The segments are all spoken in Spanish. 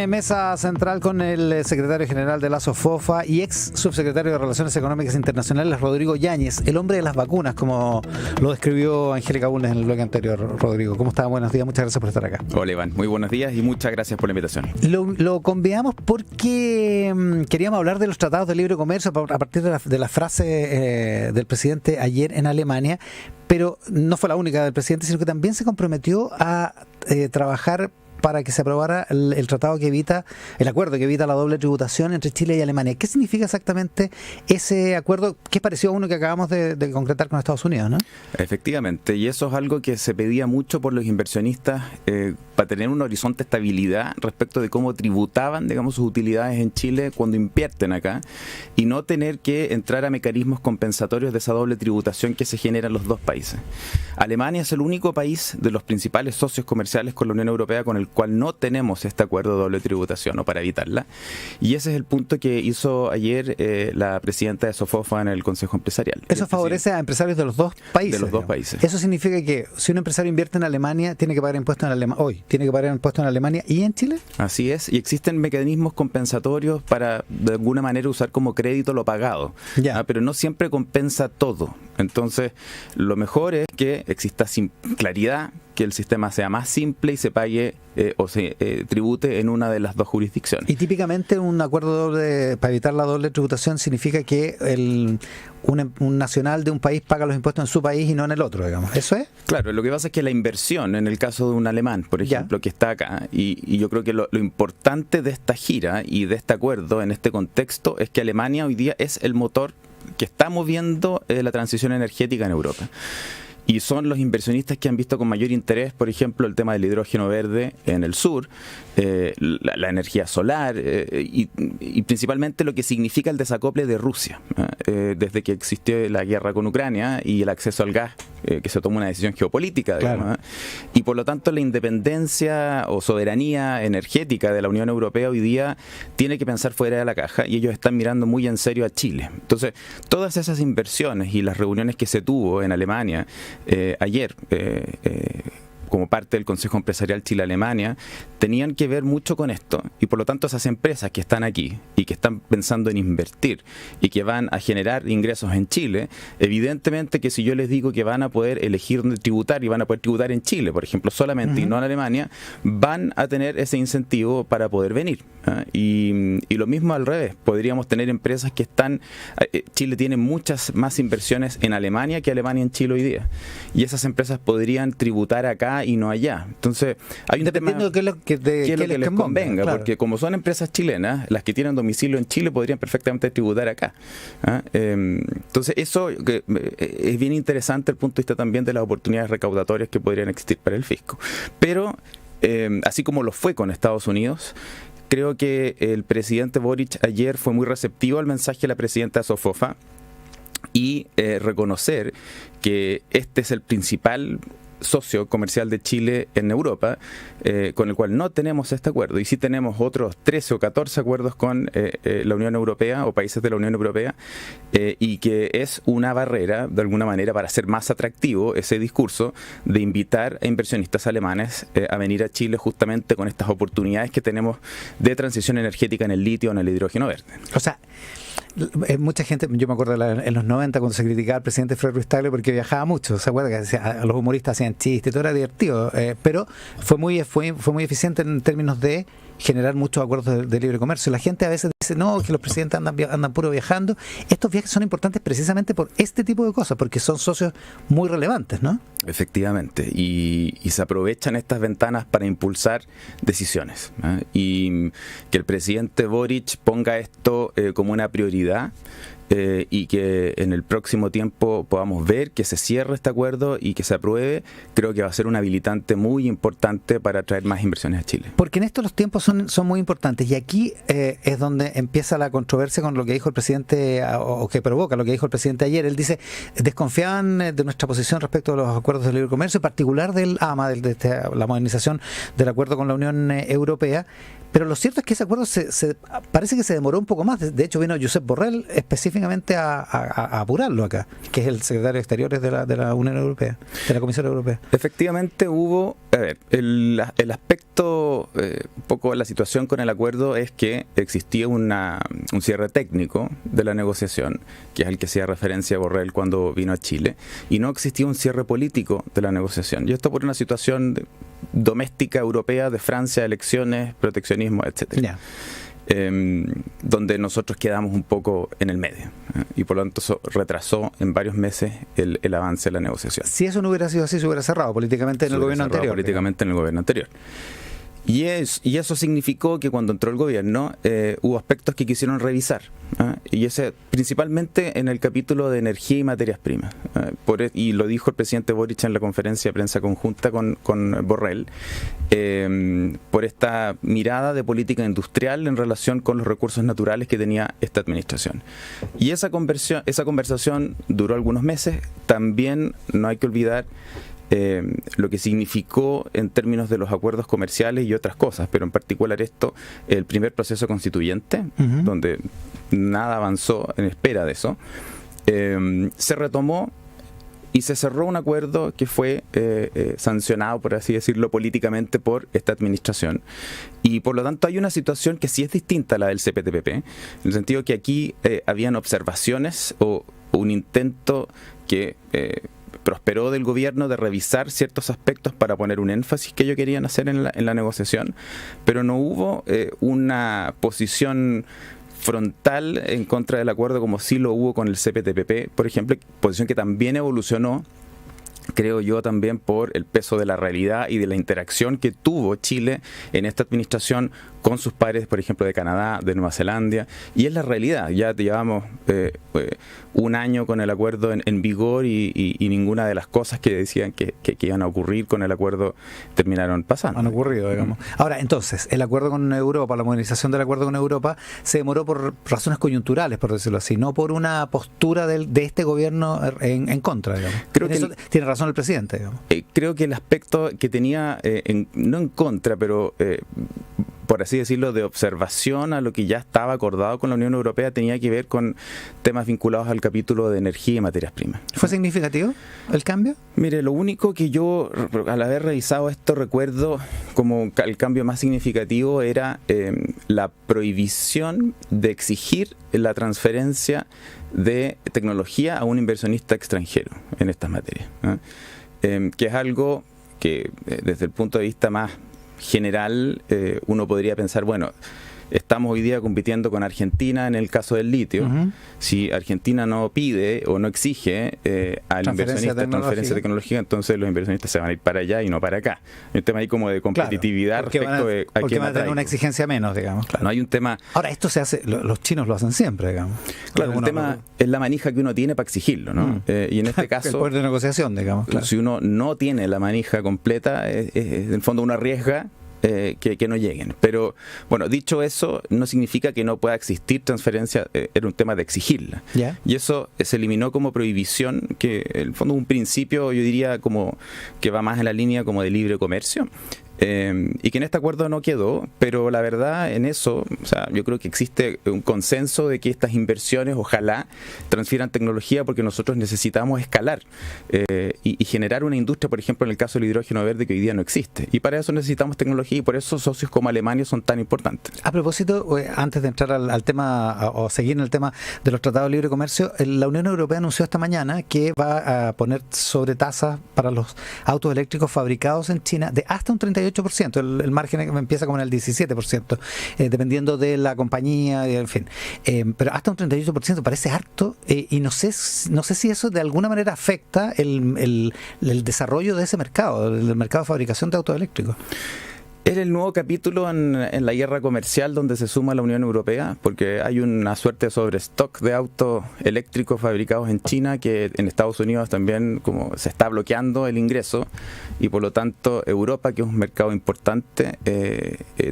Mesa central con el secretario general de la SOFOFA y ex subsecretario de Relaciones Económicas Internacionales, Rodrigo Yáñez, el hombre de las vacunas, como lo describió Angélica Bulnes en el bloque anterior. Rodrigo, ¿cómo está? Buenos días, muchas gracias por estar acá. Hola Iván, muy buenos días y muchas gracias por la invitación. Lo convidamos porque queríamos hablar de los tratados de libre comercio a partir de la frase del presidente ayer en Alemania, pero no fue la única del presidente, sino que también se comprometió a trabajar para que se aprobara el tratado que evita, el acuerdo que evita la doble tributación entre Chile y Alemania. ¿Qué significa exactamente ese acuerdo, que es parecido a uno que acabamos de concretar con Estados Unidos, ¿no? Efectivamente, y eso es algo que se pedía mucho por los inversionistas para tener un horizonte de estabilidad respecto de cómo tributaban, digamos, sus utilidades en Chile cuando invierten acá, y no tener que entrar a mecanismos compensatorios de esa doble tributación que se genera en los dos países. Alemania es el único país de los principales socios comerciales con la Unión Europea con el cual no tenemos este acuerdo de doble tributación o para evitarla, y ese es el punto que hizo ayer la presidenta de SOFOFA en el Consejo Empresarial. Eso favorece a empresarios de los dos países. De los dos países. Eso significa que si un empresario invierte en Alemania, tiene que pagar impuestos en Alemania hoy, tiene que pagar impuestos en Alemania y en Chile. Así es, y existen mecanismos compensatorios para de alguna manera usar como crédito lo pagado, pero no siempre compensa todo. Entonces, lo mejor es que exista claridad, que el sistema sea más simple y se pague o se tribute en una de las dos jurisdicciones. Y típicamente un acuerdo doble para evitar la doble tributación significa que un nacional de un país paga los impuestos en su país y no en el otro, digamos. ¿Eso es? Claro, lo que pasa es que la inversión, en el caso de un alemán, por ejemplo, que está acá, y yo creo que lo importante de esta gira y de este acuerdo en este contexto es que Alemania hoy día es el motor que está moviendo la transición energética en Europa. Y son los inversionistas que han visto con mayor interés, por ejemplo, el tema del hidrógeno verde en el sur, la energía solar y principalmente lo que significa el desacople de Rusia. Desde que existió la guerra con Ucrania y el acceso al gas, que se tomó una decisión geopolítica, digamos, claro. Y por lo tanto la independencia o soberanía energética de la Unión Europea hoy día tiene que pensar fuera de la caja, y ellos están mirando muy en serio a Chile. Entonces, todas esas inversiones y las reuniones que se tuvo en Alemania ayer, como parte del Consejo Empresarial Chile-Alemania, tenían que ver mucho con esto, y por lo tanto esas empresas que están aquí y que están pensando en invertir y que van a generar ingresos en Chile, evidentemente que si yo les digo que van a poder elegir dónde tributar y van a poder tributar en Chile, por ejemplo, solamente, y no en Alemania, van a tener ese incentivo para poder venir. Y lo mismo al revés, podríamos tener empresas que están, Chile tiene muchas más inversiones en Alemania que Alemania en Chile hoy día, y esas empresas podrían tributar acá y no allá. Entonces, hay un dependiendo tema de qué es lo que les convenga, claro. Porque como son empresas chilenas, las que tienen domicilio en Chile podrían perfectamente tributar acá. Entonces, eso es bien interesante el punto de vista también de las oportunidades recaudatorias que podrían existir para el fisco. Pero, así como lo fue con Estados Unidos, creo que el presidente Boric ayer fue muy receptivo al mensaje de la presidenta SOFOFA y reconocer que este es el principal socio comercial de Chile en Europa, con el cual no tenemos este acuerdo, y sí tenemos otros 13 o 14 acuerdos con la Unión Europea o países de la Unión Europea, y que es una barrera de alguna manera para hacer más atractivo ese discurso de invitar a inversionistas alemanes a venir a Chile justamente con estas oportunidades que tenemos de transición energética en el litio o en el hidrógeno verde. O sea, mucha gente, yo me acuerdo en los 90 cuando se criticaba al presidente Fred Ruiz Tagle porque viajaba mucho, ¿se acuerda? Que a los humoristas hacían chistes, todo era divertido, pero fue muy eficiente en términos de generar muchos acuerdos de libre comercio. La gente a veces dice, no, que los presidentes andan puro viajando. Estos viajes son importantes precisamente por este tipo de cosas, porque son socios muy relevantes, ¿no? Efectivamente, y se aprovechan estas ventanas para impulsar decisiones, y que el presidente Boric ponga esto como una prioridad, y que en el próximo tiempo podamos ver que se cierre este acuerdo y que se apruebe, creo que va a ser un habilitante muy importante para atraer más inversiones a Chile. Porque en esto los tiempos son muy importantes, y aquí es donde empieza la controversia con lo que dijo el presidente, o que provoca lo que dijo el presidente ayer. Él dice, desconfiaban de nuestra posición respecto a los acuerdos de libre comercio, en particular del AMA, la modernización del acuerdo con la Unión Europea, pero lo cierto es que ese acuerdo parece que se demoró un poco más. De hecho, vino Josep Borrell específicamente específicamente a apurarlo acá, que es el secretario de Exteriores de la Unión Europea, de la Comisión Europea. Efectivamente hubo, a ver, el aspecto, un poco la situación con el acuerdo es que existía un cierre técnico de la negociación, que es el que hacía referencia a Borrell cuando vino a Chile, y no existía un cierre político de la negociación. Y esto por una situación doméstica europea de Francia, elecciones, proteccionismo, etcétera. Ya. Donde nosotros quedamos un poco en el medio, y por lo tanto eso retrasó en varios meses el avance de la negociación. Si eso no hubiera sido así, se hubiera cerrado políticamente en el gobierno anterior. Políticamente en el gobierno anterior. Y eso significó que cuando entró el gobierno hubo aspectos que quisieron revisar, y ese principalmente en el capítulo de energía y materias primas, y lo dijo el presidente Boric en la conferencia de prensa conjunta con Borrell, por esta mirada de política industrial en relación con los recursos naturales que tenía esta administración. Y esa conversación duró algunos meses. También no hay que olvidar lo que significó en términos de los acuerdos comerciales y otras cosas, pero en particular esto, el primer proceso constituyente, donde nada avanzó en espera de eso, se retomó y se cerró un acuerdo que fue sancionado, por así decirlo, políticamente por esta administración. Y por lo tanto hay una situación que sí es distinta a la del CPTPP, en el sentido que aquí habían observaciones o un intento que prosperó del gobierno de revisar ciertos aspectos para poner un énfasis que ellos querían hacer en la negociación, pero no hubo una posición frontal en contra del acuerdo como sí lo hubo con el CPTPP, por ejemplo, posición que también evolucionó, creo yo, también por el peso de la realidad y de la interacción que tuvo Chile en esta administración con sus pares, por ejemplo, de Canadá, de Nueva Zelanda, y es la realidad. Ya llevamos un año con el acuerdo en vigor y ninguna de las cosas que decían que iban a ocurrir con el acuerdo terminaron pasando. Han ocurrido, digamos. Ahora, entonces, el acuerdo con Europa, la modernización del acuerdo con Europa, se demoró por razones coyunturales, por decirlo así, no por una postura de este gobierno en contra, digamos. Creo que tiene razón el presidente, digamos. Creo que el aspecto que tenía, no en contra, pero por así decirlo, de observación a lo que ya estaba acordado con la Unión Europea, tenía que ver con temas vinculados al capítulo de energía y materias primas. ¿Fue significativo el cambio? Mire, lo único que yo, al haber revisado esto, recuerdo como el cambio más significativo era la prohibición de exigir la transferencia de tecnología a un inversionista extranjero en estas materias, que es algo que desde el punto de vista más general uno podría pensar, bueno, estamos hoy día compitiendo con Argentina en el caso del litio. Si Argentina no pide o no exige al inversionista transferencia tecnológica, entonces los inversionistas se van a ir para allá y no para acá. Hay un tema ahí como de competitividad, claro, respecto de a porque van a tener una exigencia menos, digamos. Claro. No hay un tema. Ahora, esto se hace, los chinos lo hacen siempre, digamos. Claro, el tema es la manija que uno tiene para exigirlo, ¿no? Y en este caso, el poder de negociación, digamos. Claro. Si uno no tiene la manija completa, en el fondo uno arriesga que no lleguen. Pero bueno, dicho eso, no significa que no pueda existir transferencia, era un tema de exigirla. ¿Ya? Y eso se eliminó como prohibición, que en el fondo un principio, yo diría, como que va más en la línea como de libre comercio. Y que en este acuerdo no quedó, pero la verdad en eso, o sea, yo creo que existe un consenso de que estas inversiones ojalá transfieran tecnología, porque nosotros necesitamos escalar y generar una industria, por ejemplo, en el caso del hidrógeno verde, que hoy día no existe, y para eso necesitamos tecnología, y por eso socios como Alemania son tan importantes. A propósito, antes de entrar al tema o seguir en el tema de los tratados de libre comercio, la Unión Europea anunció esta mañana que va a poner sobre tasas para los autos eléctricos fabricados en China de hasta un 38%. El margen empieza como en el 17%, dependiendo de la compañía, en fin. Pero hasta un 38% parece harto, y no sé si eso de alguna manera afecta el desarrollo de ese mercado, el mercado de fabricación de autos eléctricos. Es el nuevo capítulo en la guerra comercial donde se suma la Unión Europea, porque hay una suerte de sobrestock de autos eléctricos fabricados en China, que en Estados Unidos también como se está bloqueando el ingreso, y por lo tanto Europa, que es un mercado importante,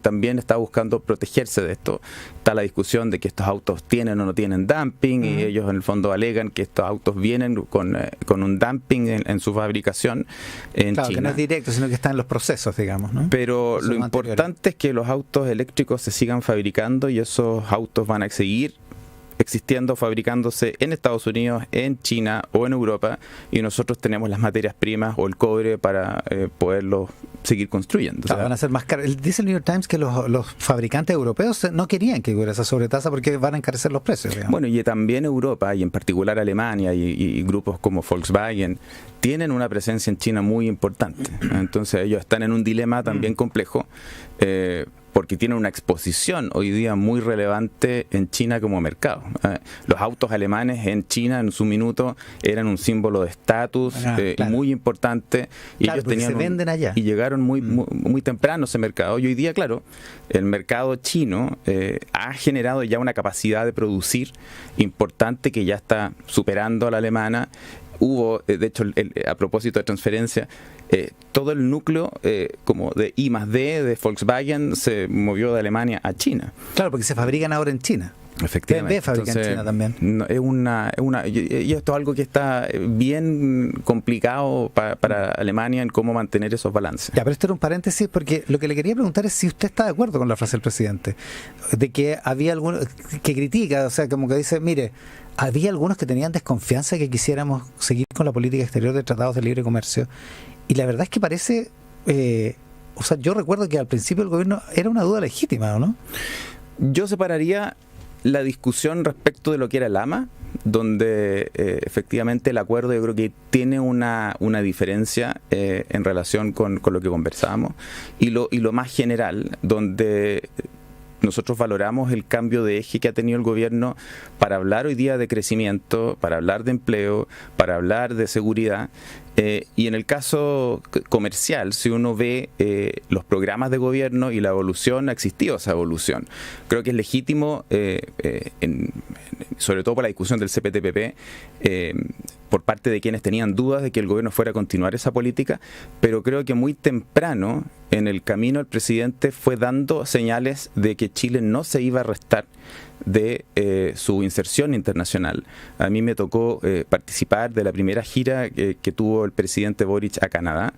también está buscando protegerse de esto. Está la discusión de que estos autos tienen o no tienen dumping, y ellos en el fondo alegan que estos autos vienen con un dumping en su fabricación en China. Que no es directo, sino que está en los procesos, digamos, ¿no? Pero lo importante es que los autos eléctricos se sigan fabricando, y esos autos van a seguir existiendo, fabricándose en Estados Unidos, en China o en Europa, y nosotros tenemos las materias primas o el cobre para poderlo seguir construyendo. Claro, o sea, van a ser más caros. Dice el New York Times que los fabricantes europeos no querían que hubiera esa sobretasa porque van a encarecer los precios. Digamos. Bueno, y también Europa, y en particular Alemania y grupos como Volkswagen, tienen una presencia en China muy importante. Entonces ellos están en un dilema también complejo, porque tienen una exposición hoy día muy relevante en China como mercado. Los autos alemanes en China en su minuto eran un símbolo de estatus claro. Muy importante, y claro, ellos tenían se venden allá. Y llegaron muy temprano a ese mercado. Y hoy día, claro, el mercado chino ha generado ya una capacidad de producir importante que ya está superando a la alemana. Hubo, de hecho, a propósito de transferencia, todo el núcleo como de I+D de Volkswagen se movió de Alemania a China. Claro, porque se fabrican ahora en China. Efectivamente. BMW fabrica en China también. Y esto es algo que está bien complicado para Alemania en cómo mantener esos balances. Ya, pero esto era un paréntesis porque lo que le quería preguntar es si usted está de acuerdo con la frase del presidente, de que había algunos que critica, o sea, como que dice, mire, había algunos que tenían desconfianza de que quisiéramos seguir con la política exterior de tratados de libre comercio, y la verdad es que parece, o sea, yo recuerdo que al principio el gobierno era una duda legítima, ¿o no? Yo separaría la discusión respecto de lo que era el AMA, donde efectivamente el acuerdo yo creo que tiene una diferencia en relación con lo que conversábamos, y lo más general, donde nosotros valoramos el cambio de eje que ha tenido el gobierno para hablar hoy día de crecimiento, para hablar de empleo, para hablar de seguridad. Y en el caso comercial, si uno ve los programas de gobierno y la evolución, ha existido esa evolución. Creo que es legítimo, sobre todo por la discusión del CPTPP, por parte de quienes tenían dudas de que el gobierno fuera a continuar esa política, pero creo que muy temprano en el camino el presidente fue dando señales de que Chile no se iba a restar de su inserción internacional. A mí me tocó participar de la primera gira que tuvo el presidente Boric a Canadá,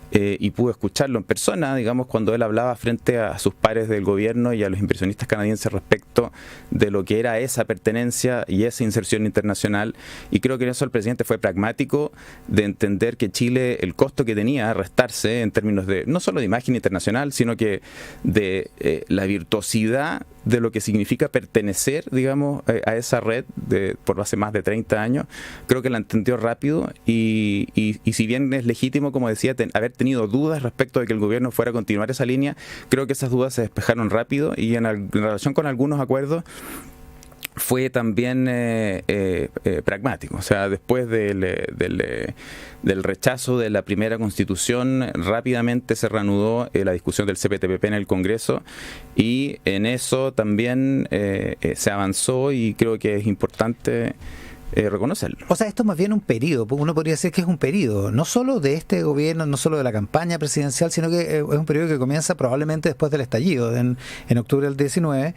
y pude escucharlo en persona, digamos, cuando él hablaba frente a sus pares del gobierno y a los inversionistas canadienses respecto de lo que era esa pertenencia y esa inserción internacional. Y creo que en eso el presidente fue pragmático, de entender que Chile, el costo que tenía a restarse en términos de no solo de imagen internacional, sino que de la virtuosidad de lo que significa pertenecer, digamos, a esa red por hace más de 30 años, creo que la entendió rápido, y si bien es legítimo, como decía, haber tenido dudas respecto de que el gobierno fuera a continuar esa línea, creo que esas dudas se despejaron rápido, y en relación con algunos acuerdos fue también pragmático. O sea, después del rechazo de la primera constitución, rápidamente se reanudó la discusión del CPTPP en el Congreso, y en eso también se avanzó, y creo que es importante reconocerlo. O sea, esto es más bien un periodo, uno podría decir que es un periodo, no solo de este gobierno, no solo de la campaña presidencial, sino que es un periodo que comienza probablemente después del estallido, en octubre del 19,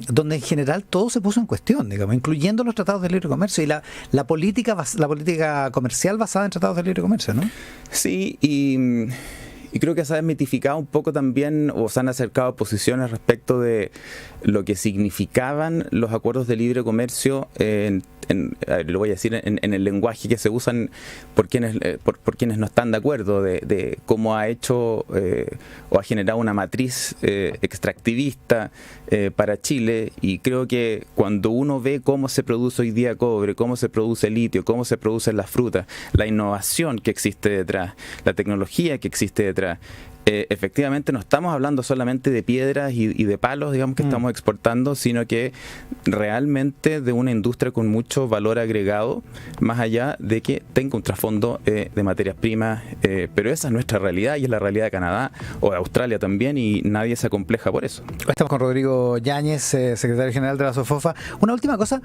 donde en general todo se puso en cuestión, digamos, incluyendo los tratados de libre comercio y la política comercial basada en tratados de libre comercio, ¿no? Sí, y creo que se ha desmitificado un poco también, o se han acercado posiciones respecto de lo que significaban los acuerdos de libre comercio, lo voy a decir en el lenguaje que se usan por quienes no están de acuerdo, de cómo ha hecho o ha generado una matriz extractivista para Chile. Y creo que cuando uno ve cómo se produce hoy día cobre, cómo se produce litio, cómo se producen las frutas, la innovación que existe detrás, la tecnología que existe detrás, efectivamente no estamos hablando solamente de piedras y de palos, digamos, que estamos exportando, sino que realmente de una industria con mucho valor agregado, más allá de que tenga un trasfondo de materias primas, pero esa es nuestra realidad, y es la realidad de Canadá o de Australia también, y nadie se acompleja por eso. Estamos con Rodrigo Yáñez, secretario general de la SOFOFA. Una última cosa,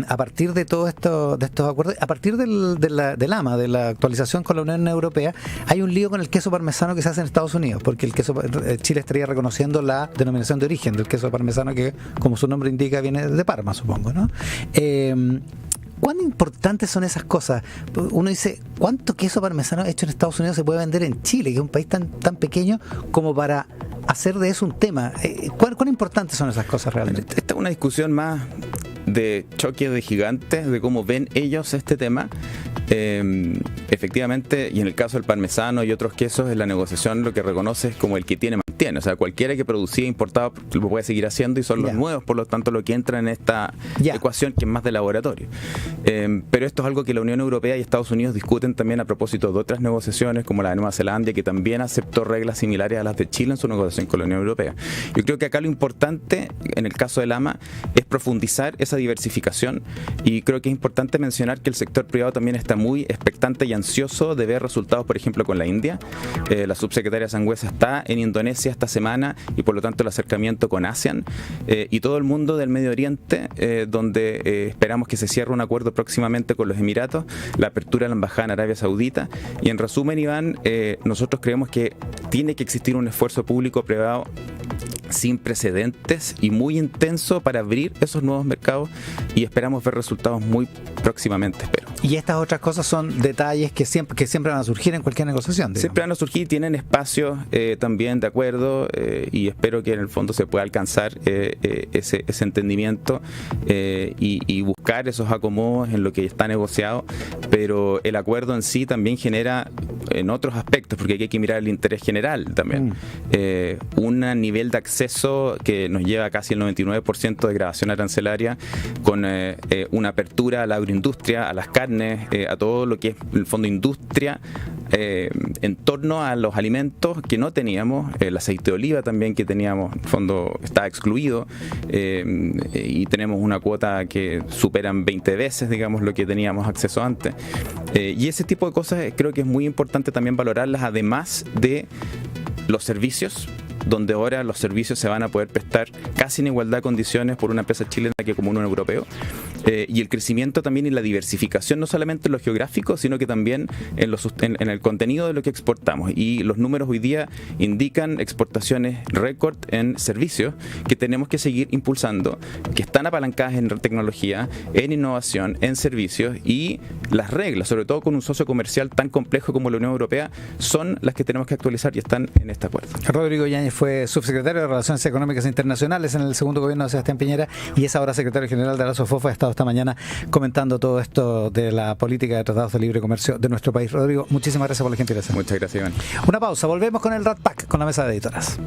a partir de todo esto, de estos acuerdos, a partir del AMA, de la actualización con la Unión Europea, hay un lío con el queso parmesano que se hace en Estados Unidos, porque el queso Chile estaría reconociendo la denominación de origen del queso parmesano, que, como su nombre indica, viene de Parma, supongo, ¿no? ¿Cuán importantes son esas cosas? Uno dice, ¿cuánto queso parmesano hecho en Estados Unidos se puede vender en Chile, que es un país tan pequeño como para hacer de eso un tema? ¿Cuán importantes son esas cosas realmente? Esta es una discusión más de choque de gigantes, de cómo ven ellos este tema. Efectivamente, y en el caso del parmesano y otros quesos, en la negociación lo que reconoce es como el que tiene mantiene, o sea, cualquiera que producía e importaba lo puede seguir haciendo y son los nuevos, por lo tanto, lo que entra en esta ecuación que es más de laboratorio. Pero esto es algo que la Unión Europea y Estados Unidos discuten también a propósito de otras negociaciones, como la de Nueva Zelanda, que también aceptó reglas similares a las de Chile en su negociación con la Unión Europea. Yo creo que acá lo importante, en el caso del AMA, es profundizar esa diversificación, y creo que es importante mencionar que el sector privado también está muy expectante y ansioso de ver resultados, por ejemplo, con la India. La subsecretaria Sangüesa está en Indonesia esta semana, y por lo tanto el acercamiento con ASEAN y todo el mundo del Medio Oriente, donde esperamos que se cierre un acuerdo próximamente con los Emiratos, la apertura de la embajada en Arabia Saudita. Y en resumen, Iván, nosotros creemos que tiene que existir un esfuerzo público-privado sin precedentes y muy intenso para abrir esos nuevos mercados, y esperamos ver resultados muy próximamente, espero. Y estas otras cosas son detalles que siempre van a surgir en cualquier negociación, digamos. Siempre van a surgir, tienen espacios también de acuerdo, y espero que en el fondo se pueda alcanzar ese entendimiento y buscar esos acomodos en lo que está negociado, pero el acuerdo en sí también genera en otros aspectos, porque aquí hay que mirar el interés general también. Un nivel de acceso que nos lleva a casi el 99% de grabación arancelaria, con una apertura a la agroindustria, a las carnes, a todo lo que es en el fondo industria, en torno a los alimentos que no teníamos, el aceite de oliva también que teníamos, en el fondo está excluido, y tenemos una cuota que superan 20 veces, digamos, lo que teníamos acceso antes. Y ese tipo de cosas creo que es muy importante también valorarlas, además de los servicios, donde ahora los servicios se van a poder prestar casi en igualdad de condiciones por una empresa chilena que como un europeo, y el crecimiento también y la diversificación, no solamente en lo geográfico, sino que también en el contenido de lo que exportamos. Y los números hoy día indican exportaciones récord en servicios que tenemos que seguir impulsando, que están apalancadas en tecnología, en innovación, en servicios, y las reglas, sobre todo con un socio comercial tan complejo como la Unión Europea, son las que tenemos que actualizar y están en este acuerdo. Rodrigo Yáñez fue subsecretario de Relaciones Económicas Internacionales en el segundo gobierno de Sebastián Piñera, y es ahora secretario general de la SOFOF. Ha estado esta mañana comentando todo esto de la política de tratados de libre comercio de nuestro país. Rodrigo, muchísimas gracias por la gentileza. Muchas gracias, Iván. Una pausa, volvemos con el Rat Pack, con la mesa de editoras.